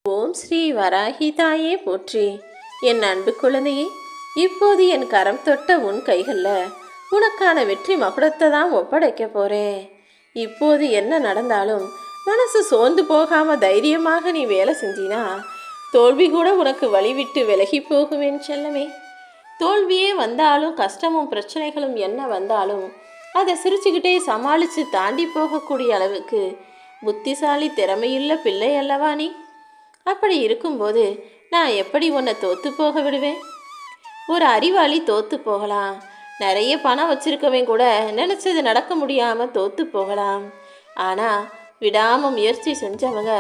ஓம் ஸ்ரீ வராகி தாயே போற்றி. என் அன்பு குழந்தையே, இப்போது என் கரம் தொட்ட உன் கைகளில் உனக்கான வெற்றி மகுடத்தை தான் ஒப்படைக்க போகிறேன். இப்போது என்ன நடந்தாலும் மனசு சோர்ந்து போகாமல் தைரியமாக நீ வேலை செஞ்சினா தோல்வி கூட உனக்கு வழிவிட்டு விலகி போகுவேன் செல்லமே. தோல்வியே வந்தாலும் கஷ்டமும் பிரச்சனைகளும் என்ன வந்தாலும் அதை சிரிச்சுக்கிட்டே சமாளித்து தாண்டி போகக்கூடிய அளவுக்கு புத்திசாலி திறமையுள்ள பிள்ளை அல்லவா நீ? அப்படி இருக்கும்போது நான் எப்படி உன்னை தோற்று போக விடுவேன்? ஒரு அறிவாளி தோற்று போகலாம், நிறைய பணம் வச்சிருக்கவன் கூட நினச்சது நடக்க முடியாமல் தோற்று போகலாம். ஆனால் விடாமல் முயற்சி செஞ்சவங்க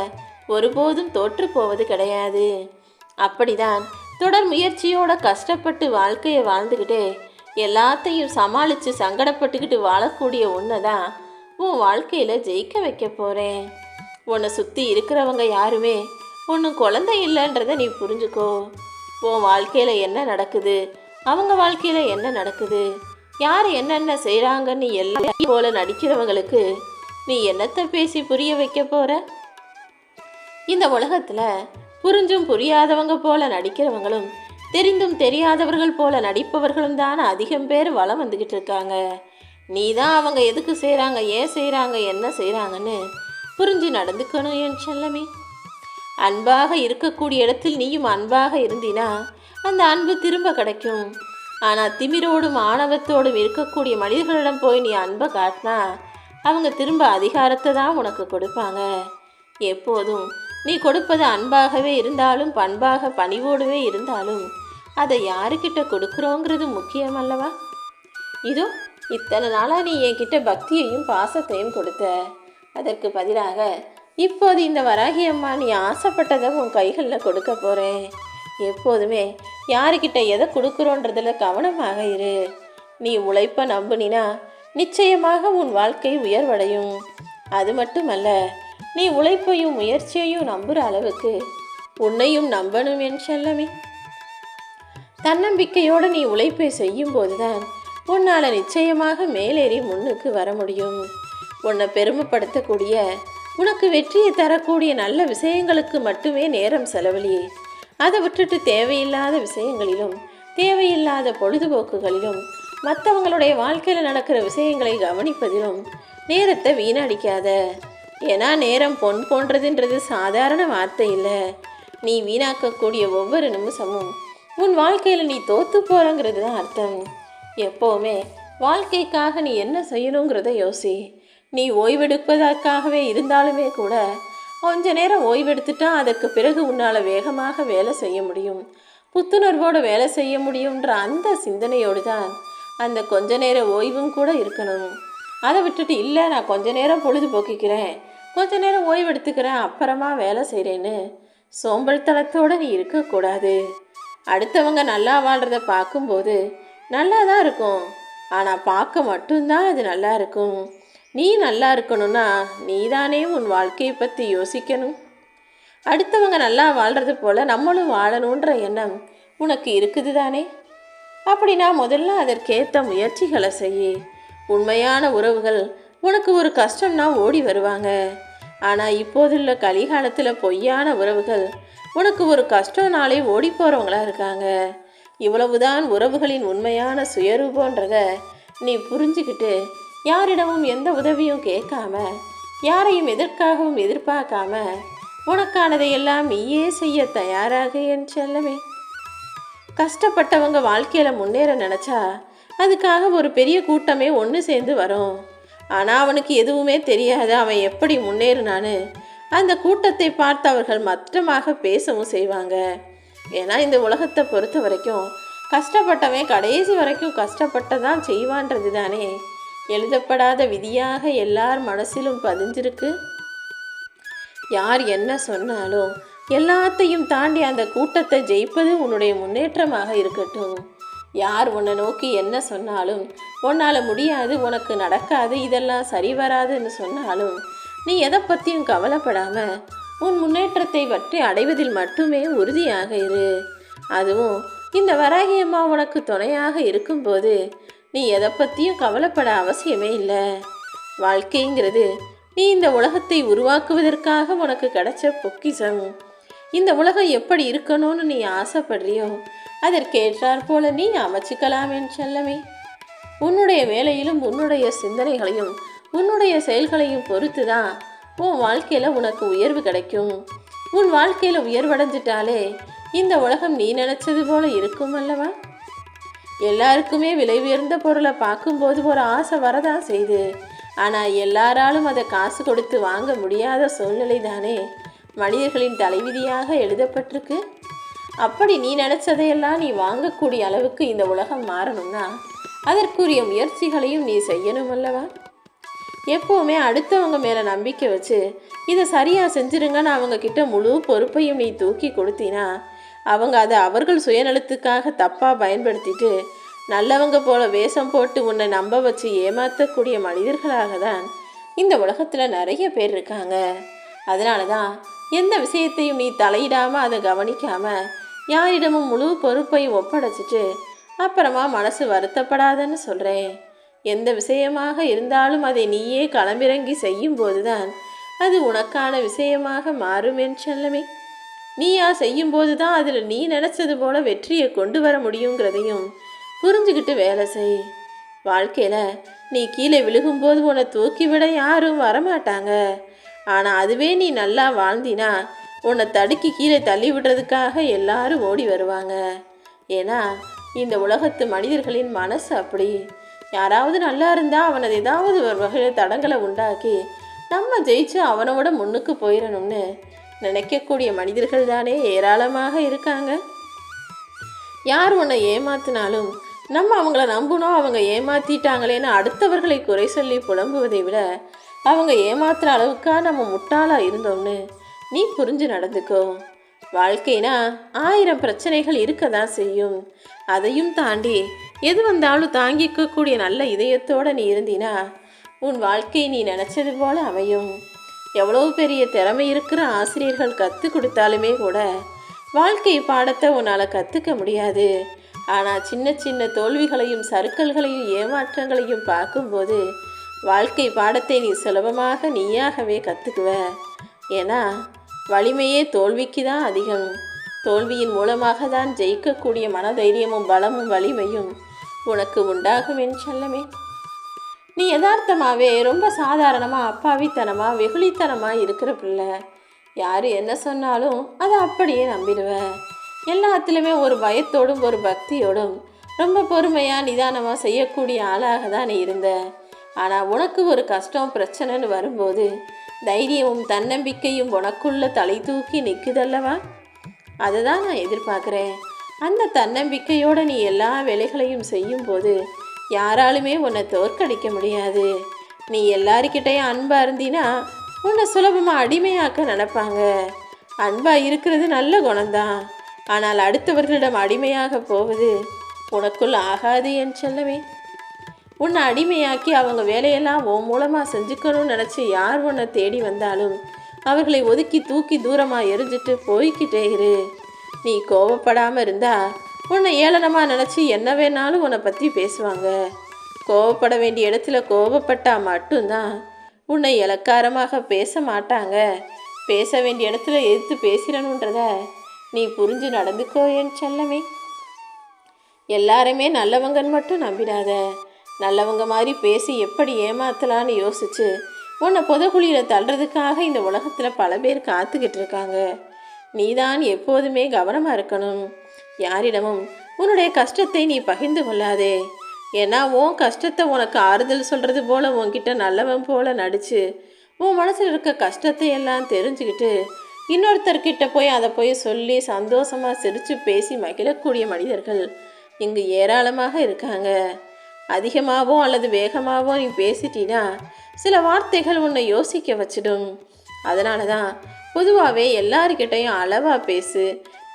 ஒருபோதும் தோற்று போவது கிடையாது. அப்படிதான் தொடர் முயற்சியோட கஷ்டப்பட்டு வாழ்க்கையை வாழ்ந்துக்கிட்டே எல்லாத்தையும் சமாளித்து சங்கடப்பட்டுக்கிட்டு வாழக்கூடிய உன்னை தான் உன் வாழ்க்கையில் ஜெயிக்க வைக்க போகிறேன். உன்னை சுற்றி இருக்கிறவங்க யாருமே ஒன்றும் குழந்தை இல்லைன்றதை நீ புரிஞ்சுக்கோ. உன் வாழ்க்கையில் என்ன நடக்குது, அவங்க வாழ்க்கையில் என்ன நடக்குது, யார் என்னென்ன செய்கிறாங்கன்னு எல்லாம் போல நடிக்கிறவங்களுக்கு நீ என்னத்தை பேசி புரிய வைக்க போகிற? இந்த உலகத்தில் புரிஞ்சும் புரியாதவங்க போல நடிக்கிறவங்களும் தெரிந்தும் தெரியாதவர்கள் போல நடிப்பவர்களும் தான் அதிகம் பேர் வளம் வந்துக்கிட்டு இருக்காங்க. நீ தான் அவங்க எதுக்கு செய்கிறாங்க, ஏன் செய்கிறாங்க, என்ன செய்கிறாங்கன்னு புரிஞ்சு நடந்துக்கணும் என் செல்லமே. அன்பாக இருக்கக்கூடிய இடத்தில் நீயும் அன்பாக இருந்தினா அந்த அன்பு திரும்ப கிடைக்கும். ஆனால் திமிரோடும் ஆணவத்தோடும் இருக்கக்கூடிய மனிதர்களிடம் போய் நீ அன்பை காட்டினா அவங்க திரும்ப அதிகாரத்தை தான் உனக்கு கொடுப்பாங்க. எப்போதும் நீ கொடுப்பது அன்பாகவே இருந்தாலும் பண்பாக பணிவோடுவே இருந்தாலும் அதை யாருக்கிட்ட கொடுக்குறோங்கிறது முக்கியம் அல்லவா? இதோ இத்தனை நாளாக நீ என்கிட்ட பக்தியையும் பாசத்தையும் கொடுத்த, அதற்கு பதிலாக இப்போது இந்த வராகி அம்மா நீ ஆசைப்பட்டதை உன் கைகளில் கொடுக்க போகிறேன். எப்போதுமே யாருக்கிட்ட எதை கொடுக்குறோன்றதில் கவனமாக இரு. நீ உழைப்பை நம்புனினா நிச்சயமாக உன் வாழ்க்கை உயர்வடையும். அது மட்டுமல்ல, நீ உழைப்பையும் முயற்சியையும் நம்புகிற அளவுக்கு உன்னையும் நம்பணும் என் செல்லமே. தன்னம்பிக்கையோடு நீ உழைப்பை செய்யும் போதுதான் உன்னால் நிச்சயமாக மேலேறி முன்னுக்கு வர முடியும். உன்னை பெருமைப்படுத்தக்கூடிய உனக்கு வெற்றியை தரக்கூடிய நல்ல விஷயங்களுக்கு மட்டுமே நேரம் செலவழியே. அதை விட்டுட்டு தேவையில்லாத விஷயங்களிலும் தேவையில்லாத பொழுதுபோக்குகளிலும் மற்றவங்களுடைய வாழ்க்கையில் நடக்கிற விஷயங்களை கவனிப்பதிலும் நேரத்தை வீணடிக்காத. ஏன்னா நேரம் பொன் போன்றதுன்றது சாதாரண வார்த்தை இல்லை. நீ வீணாக்கக்கூடிய ஒவ்வொரு நிமிஷமும் உன் வாழ்க்கையில் நீ தோற்று போகிறங்கிறது தான் அர்த்தம். எப்போவுமே வாழ்க்கைக்காக நீ என்ன செய்யணுங்கிறத யோசி. நீ ஓய்வெடுப்பதற்காகவே இருந்தாலுமே கூட கொஞ்ச நேரம் ஓய்வெடுத்துட்டா அதற்கு பிறகு உன்னால் வேகமாக வேலை செய்ய முடியும், புத்துணர்வோடு வேலை செய்ய முடியுன்ற அந்த சிந்தனையோடு தான் அந்த கொஞ்ச நேர ஓய்வும் கூட இருக்கணும். அதை விட்டுட்டு இல்லை நான் கொஞ்ச நேரம் பொழுதுபோக்கிக்கிறேன், கொஞ்ச நேரம் ஓய்வெடுத்துக்கிறேன், அப்புறமா வேலை செய்கிறேன்னு சோம்பல்தனத்தோடு நீ இருக்கக்கூடாது. அடுத்தவங்க நல்லா வாழ்கிறத பார்க்கும்போது நல்லா தான் இருக்கும், ஆனால் பார்க்க மட்டும்தான் அது நல்லா இருக்கும். நீ நல்லா இருக்கணும்னா நீதானே உன் வாழ்க்கையை பற்றி யோசிக்கணும். அடுத்தவங்க நல்லா வாழ்கிறது போல் நம்மளும் வாழணுன்ற எண்ணம் உனக்கு இருக்குது தானே? அப்படின்னா முதல்ல அதற்கேற்ற முயற்சிகளை செய்ய. உண்மையான உறவுகள் உனக்கு ஒரு கஷ்டம்னா ஓடி வருவாங்க. ஆனால் இப்போதுள்ள கலிகாலத்தில் பொய்யான உறவுகள் உனக்கு ஒரு கஷ்டம்னாலே ஓடி போகிறவங்களா இருக்காங்க. இவ்வளவுதான் உறவுகளின் உண்மையான சுயரூபன்றத நீ புரிஞ்சுக்கிட்டு யாரிடமும் எந்த உதவியும் கேட்காம யாரையும் எதற்காகவும் எதிர்பார்க்காம உனக்கானதை எல்லாம் நீயே செய்ய தயாராக என் செல்லமே. கஷ்டப்பட்டவங்க வாழ்க்கையில் முன்னேற நினச்சா அதுக்காக ஒரு பெரிய கூட்டமே ஒன்று சேர்ந்து வரும். ஆனால் அவனுக்கு எதுவுமே தெரியாது அவன் எப்படி முன்னேறினான்னு அந்த கூட்டத்தை பார்த்து அவர்கள் மற்றமாக பேசவும் செய்வாங்க. ஏன்னா இந்த உலகத்தை பொறுத்த வரைக்கும் கஷ்டப்பட்டவன் கடைசி வரைக்கும் கஷ்டப்பட்டதான் செய்வான்றது தானே எழுதப்படாத விதியாக எல்லார் மனசிலும் பதிஞ்சிருக்கு. யார் என்ன சொன்னாலும் எல்லாத்தையும் தாண்டி அந்த கூட்டத்தை ஜெயிப்பது உன்னுடைய முன்னேற்றமாக இருக்கட்டும். யார் உன்னை நோக்கி என்ன சொன்னாலும் உன்னால் முடியாது, உனக்கு நடக்காது, இதெல்லாம் சரி வராதுன்னு சொன்னாலும் நீ எதை பற்றியும் கவலைப்படாமல் உன் முன்னேற்றத்தை பற்றி அடைவதில் மட்டுமே உறுதியாக இரு. அதுவும் இந்த வராகி அம்மா உனக்கு துணையாக இருக்கும்போது நீ எதை பற்றியும் கவலைப்பட அவசியமே இல்லை. வாழ்க்கைங்கிறது நீ இந்த உலகத்தை உருவாக்குவதற்காக உனக்கு கிடைச்ச பொக்கிஷம். இந்த உலகம் எப்படி இருக்கணும்னு நீ ஆசைப்படுறியோ அதற்கேற்றாற் போல நீ அமைச்சிக்கலாம் என் செல்லமே. உன்னுடைய வேலையிலும் உன்னுடைய சிந்தனைகளையும் உன்னுடைய செயல்களையும் பொறுத்து தான் உன் வாழ்க்கையில் உனக்கு உயர்வு கிடைக்கும். உன் வாழ்க்கையில் உயர்வடைஞ்சிட்டாலே இந்த உலகம் நீ நினச்சது போல இருக்கும் அல்லவா? எல்லாருக்குமே விலை உயர்ந்த பொருளை பார்க்கும்போது ஒரு ஆசை வரதான் செய்து, ஆனால் எல்லாராலும் அதை காசு கொடுத்து வாங்க முடியாத சூழ்நிலை தானே மனிதர்களின் தலைவிதியாக எழுதப்பட்டிருக்கு. அப்படி நீ நினச்சதையெல்லாம் நீ வாங்கக்கூடிய அளவுக்கு இந்த உலகம் மாறணும்னா அதற்குரிய முயற்சிகளையும் நீ செய்யணும் அல்லவா? எப்போவுமே அடுத்தவங்க மேலே நம்பிக்கை வச்சு இதை சரியாக செஞ்சிருங்கன்னு அவங்கக்கிட்ட முழு பொறுப்பையும் நீ தூக்கி கொடுத்தினா அவங்க அதை அவர்கள் சுயநலத்துக்காக தப்பாக பயன்படுத்திட்டு நல்லவங்க போல வேஷம் போட்டு உன்னை நம்ப வச்சு ஏமாற்றக்கூடிய மனிதர்களாக தான் இந்த உலகத்தில் நிறைய பேர் இருக்காங்க. அதனால தான் எந்த விஷயத்தையும் நீ தலையிடாமல் அதை கவனிக்காமல் யாரிடமும் முழு பொறுப்பையும் ஒப்படைச்சிட்டு அப்புறமா மனசு வருத்தப்படாதன்னு சொல்கிறேன். எந்த விஷயமாக இருந்தாலும் அதை நீயே களமிறங்கி செய்யும்போது தான் அது உனக்கான விஷயமாக மாறும் என் செல்லமே. நீயா செய்யும்போது தான் அதில் நீ நினச்சது போல வெற்றியை கொண்டு வர முடியுங்கிறதையும் புரிஞ்சுக்கிட்டு வேலை செய். வாழ்க்கையில் நீ கீழே விழுகும்போது உன்னை தூக்கிவிட யாரும் வரமாட்டாங்க. ஆனால் அதுவே நீ நல்லா வாழ்ந்தினா உன்னை தடுக்கி கீழே தள்ளி விடுறதுக்காக எல்லாரும் ஓடி வருவாங்க. ஏன்னா இந்த உலகத்து மனிதர்களின் மனசு அப்படி. யாராவது நல்லா இருந்தால் அவனது ஏதாவது ஒரு வகையில் தடங்களை உண்டாக்கி நம்ம ஜெயிச்சு அவனோட முன்னுக்கு போயிடணும்னு நினைக்கக்கூடிய மனிதர்கள் தானே ஏராளமாக இருக்காங்க. யார் உன்னை ஏமாத்தினாலும் நம்ம அவங்கள நம்பணும். அவங்க ஏமாத்திட்டாங்களேன்னு அடுத்தவர்களை குறை சொல்லி புலம்புவதை விட அவங்க ஏமாத்துற அளவுக்கா நம்ம முட்டாளாக இருந்தோம்னு நீ புரிஞ்சு நடந்துக்கோ. வாழ்க்கைனா 1000 பிரச்சனைகள் இருக்க தான் செய்யும். அதையும் தாண்டி எது வந்தாலும் தாங்கிக்கக்கூடிய நல்ல இதயத்தோடு நீ இருந்தினா உன் வாழ்க்கை நீ நினச்சது போல அமையும். எவ்வளவு பெரிய திறமை இருக்கிற ஆசிரியர்கள் கற்றுக் கொடுத்தாலுமே கூட வாழ்க்கை பாடத்தை உன்னால் கற்றுக்க முடியாது. ஆனால் சின்ன சின்ன தோல்விகளையும் சறுக்கல்களையும் ஏமாற்றங்களையும் பார்க்கும்போது வாழ்க்கை பாடத்தை நீ சுலபமாக நீயாகவே கற்றுக்குவ. ஏன்னா வலிமையே தோல்விக்கு தான் அதிகம். தோல்வியின் மூலமாக தான் ஜெயிக்கக்கூடிய மனதைரியமும் பலமும் வலிமையும் உனக்கு உண்டாகும் என் செல்லமே. நீ யதார்த்தமாகவே ரொம்ப சாதாரணமாக அப்பாவித்தனமாக வெகுளித்தனமாக இருக்கிற பிள்ளை. யார் என்ன சொன்னாலும் அதை அப்படியே நம்பிடுவ. எல்லாத்துலேயுமே ஒரு பயத்தோடும் ஒரு பக்தியோடும் ரொம்ப பொறுமையாக நிதானமாக செய்யக்கூடிய ஆளாக தான் நீ இருந்த. ஆனால் உனக்கு ஒரு கஷ்டம் பிரச்சனைன்னு வரும்போது தைரியமும் தன்னம்பிக்கையும் உனக்குள்ள தலை தூக்கி நிற்குதல்லவா? அதை தான் நான் எதிர்பார்க்குறேன். அந்த தன்னம்பிக்கையோடு நீ எல்லா வேலைகளையும் செய்யும்போது யாராலுமே உன்னை தோற்கடிக்க முடியாது. நீ எல்லாருக்கிட்டையும் அன்பாக இருந்தினா உன்னை சுலபமாக அடிமையாக்க நினைப்பாங்க. அன்பாக இருக்கிறது நல்ல குணம்தான். ஆனால் அடுத்தவர்களிடம் அடிமையாக போவது உனக்குள் ஆகாது என் செல்லவே. உன்னை அடிமையாக்கி அவங்க வேலையெல்லாம் உன் மூலமாக செஞ்சுக்கணும்னு நினச்சி யார் உன்னை தேடி வந்தாலும் அவர்களை ஒதுக்கி தூக்கி தூரமாக எரிஞ்சிட்டு போய்கிட்டே இரு. நீ கோவப்படாமல் இருந்தா உன்னை ஏளனமாக நினச்சி என்ன வேணாலும் உன்னை பற்றி பேசுவாங்க. கோவப்பட வேண்டிய இடத்துல கோவப்பட்டால் மட்டும்தான் உன்னை இலக்காரமாக பேச மாட்டாங்க. பேச வேண்டிய இடத்துல எதிர்த்து பேசிடணுன்றத நீ புரிஞ்சு நடந்துக்கோ என் செல்லமே. எல்லாருமே நல்லவங்கன்னு மட்டும் நம்பிடாத. நல்லவங்க மாதிரி பேசி எப்படி ஏமாத்தலான்னு யோசிச்சு உன்னை புதகுழியில் தள்ளுறதுக்காக இந்த உலகத்தில் பல பேர் காத்துக்கிட்டு இருக்காங்க. நீதான் எப்போதுமே கவனமாக இருக்கணும். யாரிடமும் உன்னுடைய கஷ்டத்தை நீ பகிர்ந்து கொள்ளாதே. ஏன்னா உன் கஷ்டத்தை உனக்கு ஆறுதல் சொல்கிறது போல் உன்கிட்ட நல்லவன் போல் நடித்து உன் மனசில் இருக்க கஷ்டத்தை எல்லாம் தெரிஞ்சுக்கிட்டு இன்னொருத்தர்கிட்ட போய் அதை போய் சொல்லி சந்தோஷமாக சிரித்து பேசி மகிழக்கூடிய மனிதர்கள் இங்கு ஏராளமாக இருக்காங்க. அதிகமாகவோ அல்லது வேகமாகவோ நீ பேசிட்டினா சில வார்த்தைகள் உன்னை யோசிக்க வச்சிடும். அதனால தான் பொதுவாகவே எல்லாருக்கிட்டையும் அளவாக பேசு,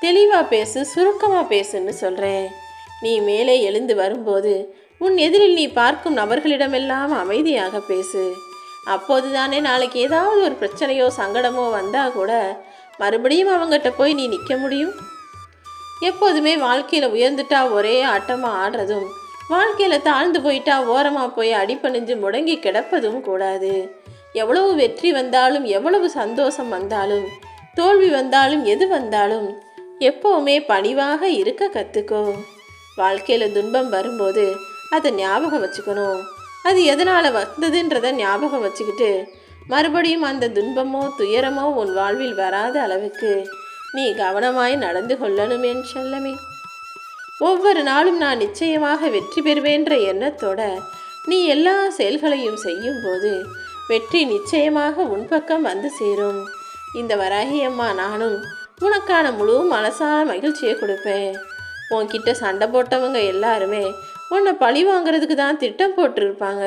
தெளிவாக பேசு, சுருக்கமாக பேசுன்னு சொல்கிறேன். நீ மேலே எழுந்து வரும்போது உன் எதிரில் நீ பார்க்கும் நபர்களிடமெல்லாம் அமைதியாக பேசு. அப்போது தானே நாளைக்கு ஏதாவது ஒரு பிரச்சனையோ சங்கடமோ வந்தால் கூட மறுபடியும் அவங்ககிட்ட போய் நீ நிற்க முடியும். எப்போதுமே வாழ்க்கையில் உயர்ந்துட்டா ஒரே ஆட்டமாக ஆடுறதும் வாழ்க்கையில் தாழ்ந்து போயிட்டா ஓரமாக போய் அடிபணிஞ்சு முடங்கி கிடப்பதும் கூடாது. எவ்வளவு வெற்றி வந்தாலும் எவ்வளவு சந்தோஷம் வந்தாலும் தோல்வி வந்தாலும் எது வந்தாலும் எப்போவுமே பணிவாக இருக்க கற்றுக்கோ. வாழ்க்கையில் துன்பம் வரும்போது அதை ஞாபகம் வச்சுக்கணும். அது எதனால் வந்ததுன்றதை ஞாபகம் வச்சுக்கிட்டு மறுபடியும் அந்த துன்பமோ துயரமோ உன் வாழ்வில் வராத அளவுக்கு நீ கவனமாய் நடந்து கொள்ளணும் என் செல்லமே. ஒவ்வொரு நாளும் நான் நிச்சயமாக வெற்றி பெறுவேன்ற எண்ணத்தோட நீ எல்லா செயல்களையும் செய்யும்போது வெற்றி நிச்சயமாக உன் பக்கம் வந்து சேரும். இந்த வராகி அம்மா நானும் உனக்கான முழு மனசான மகிழ்ச்சியை கொடுப்பேன். உன்கிட்ட சண்டை போட்டவங்க எல்லாருமே உன்னை பழி வாங்கிறதுக்கு தான் திட்டம் போட்டிருப்பாங்க.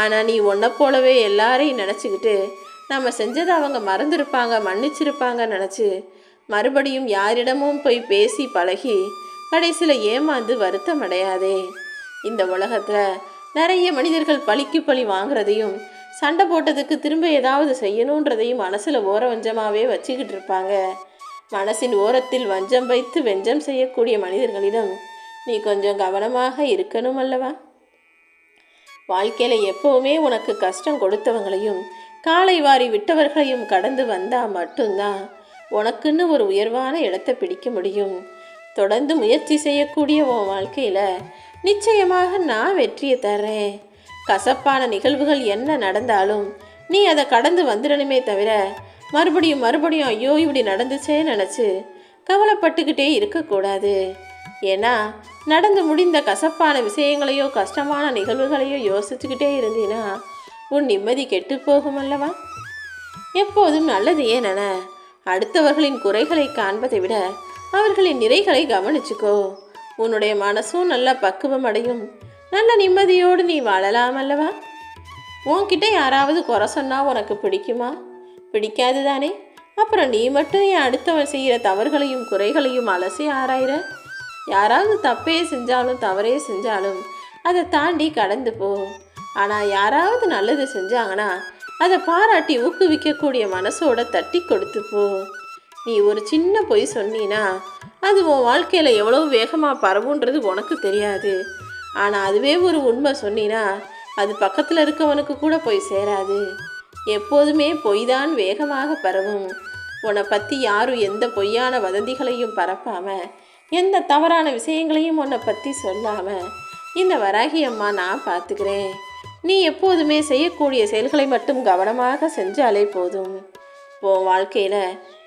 ஆனால் நீ உன்னை போலவே எல்லாரையும் நினச்சிக்கிட்டு நம்ம செஞ்சதை அவங்க மறந்துருப்பாங்க, மன்னிச்சிருப்பாங்க நினச்சி மறுபடியும் யாரிடமும் போய் பேசி பழகி கடைசியில் ஏமாந்து வருத்தம் அடையாதே. இந்த உலகத்தில் நிறைய மனிதர்கள் பழிக்கு பழி வாங்குறதையும் சண்டை போட்டதுக்கு திரும்ப ஏதாவது செய்யணுன்றதையும் மனசில் ஓர வஞ்சமாகவே வச்சுக்கிட்டு இருப்பாங்க. மனசின் ஓரத்தில் வஞ்சம் வைத்து வெஞ்சம் செய்யக்கூடிய மனிதர்களிடம் நீ கொஞ்சம் கவனமாக இருக்கணும் அல்லவா? வாழ்க்கையில் எப்போவுமே உனக்கு கஷ்டம் கொடுத்தவங்களையும் காலை வாரி விட்டவர்களையும் கடந்து வந்தால் மட்டும்தான் உனக்குன்னு ஒரு உயர்வான இடத்தை பிடிக்க முடியும். தொடர்ந்து முயற்சி செய்யக்கூடிய உன் வாழ்க்கையில் நிச்சயமாக நான் வெற்றியை தர்றேன். கசப்பான நிகழ்வுகள் என்ன நடந்தாலும் நீ அதை கடந்து வந்துடணுமே தவிர மறுபடியும் ஐயோ இப்படி நடந்துச்சே நினச்சி கவலைப்பட்டுக்கிட்டே இருக்கக்கூடாது. ஏன்னா நடந்து முடிந்த கசப்பான விஷயங்களையோ கஷ்டமான நிகழ்வுகளையோ யோசிச்சுக்கிட்டே இருந்தீன்னா உன் நிம்மதி கெட்டு போகும் அல்லவா? எப்போதும் நல்லதையே நின. அடுத்தவர்களின் குறைகளை காண்பதை விட அவர்களின் நிறைகளை கவனிச்சுக்கோ. உன்னுடைய மனசும் நல்ல பக்குவம் அடையும். நல்ல நிம்மதியோடு நீ வாழலாம் அல்லவா? உன்கிட்ட யாராவது குறை சொன்னால் உனக்கு பிடிக்குமா? பிடிக்காது தானே? அப்புறம் நீ மட்டும் என் அடுத்தவன் செய்கிற தவறுகளையும் குறைகளையும் அலசி ஆராயிற. யாராவது தப்பே செஞ்சாலும் தவறே செஞ்சாலும் அதை தாண்டி கடந்து போ. ஆனால் யாராவது நல்லது செஞ்சாங்கன்னா அதை பாராட்டி ஊக்குவிக்கக்கூடிய மனசோட தட்டி கொடுத்து போ. நீ ஒரு சின்ன பொய் சொன்னீன்னா அது உன் வாழ்க்கையில் எவ்வளோ வேகமாக பரவுன்றது உனக்கு தெரியாது. ஆனால் அதுவே ஒரு உண்மை சொன்னினா அது பக்கத்தில் இருக்கவனுக்கு கூட போய் சேராது. எப்போதுமே பொய் தான் வேகமாக பரவும். உன்னை பற்றி யாரும் எந்த பொய்யான வதந்திகளையும் பரப்பாமல் எந்த தவறான விஷயங்களையும் உன்னை பற்றி சொல்லாமல் இந்த வராகி அம்மா நான் பார்த்துக்கிறேன். நீ எப்போதுமே செய்யக்கூடிய செயல்களை மட்டும் கவனமாக செஞ்சாலே போதும். உன் வாழ்க்கையில்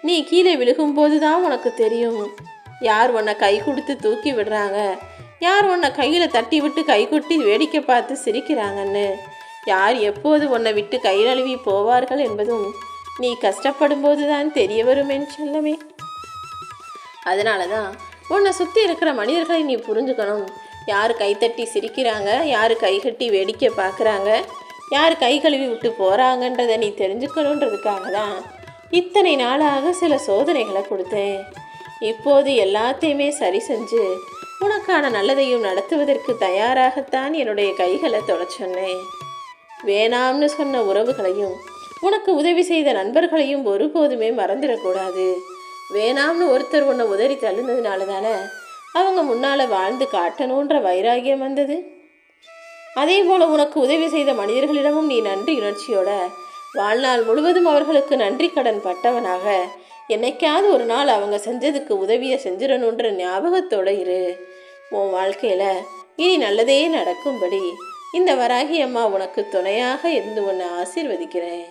நீ கீழே விழுகும்போது தான் உனக்கு தெரியும் யார் உன்னை கை கொடுத்து தூக்கி விடுறாங்க, யார் உன்னை கையில் தட்டி விட்டு கை கொட்டி வேடிக்கை பார்த்து சிரிக்கிறாங்கன்னு, யார் எப்போது உன்னை விட்டு கை நழுவி போவார்கள் என்பதும் நீ கஷ்டப்படும் போது தான் தெரிய வரும் என் செல்லமே. அதனால தான் உன்னை சுற்றி இருக்கிற மனிதர்களை நீ புரிஞ்சுக்கணும். யார் கைத்தட்டி சிரிக்கிறாங்க, யார் கை கட்டி வேடிக்கை பார்க்குறாங்க, யார் கை கழுவி விட்டு போகிறாங்கன்றதை நீ தெரிஞ்சுக்கணுன்றதுக்காக தான் இத்தனை நாளாக சில சோதனைகளை கொடுத்தேன். இப்போது எல்லாத்தையுமே சரி செஞ்சு உனக்கான நல்லதையும் நடத்துவதற்கு தயாராகத்தான் என்னுடைய கைகளை தொட சொன்னேன். வேணாம்னு சொன்ன உறவுகளையும் உனக்கு உதவி செய்த நண்பர்களையும் ஒருபோதுமே மறந்துடக்கூடாது. வேணாம்னு ஒருத்தர் உன்னை உதறி தள்ளுனதுனால தானே அவங்க முன்னால் வாழ்ந்து காட்டணுன்ற வைராகியம் வந்தது. அதே போல் உனக்கு உதவி செய்த மனிதர்களிடமும் நீ நன்றி உணர்ச்சியோட வாழ்நாள் முழுவதும் அவர்களுக்கு நன்றி கடன் பட்டவனாக என்னைக்காவது ஒரு நாள் அவங்க செஞ்சதுக்கு உதவியை செஞ்சிடணுன்ற ஞாபகத்தோடு இரு. உன் வாழ்க்கையில் இனி நல்லதே நடக்கும்படி இந்த வராகி அம்மா உனக்கு துணையாக இருந்து உன்னை ஆசீர்வதிக்கிறேன்.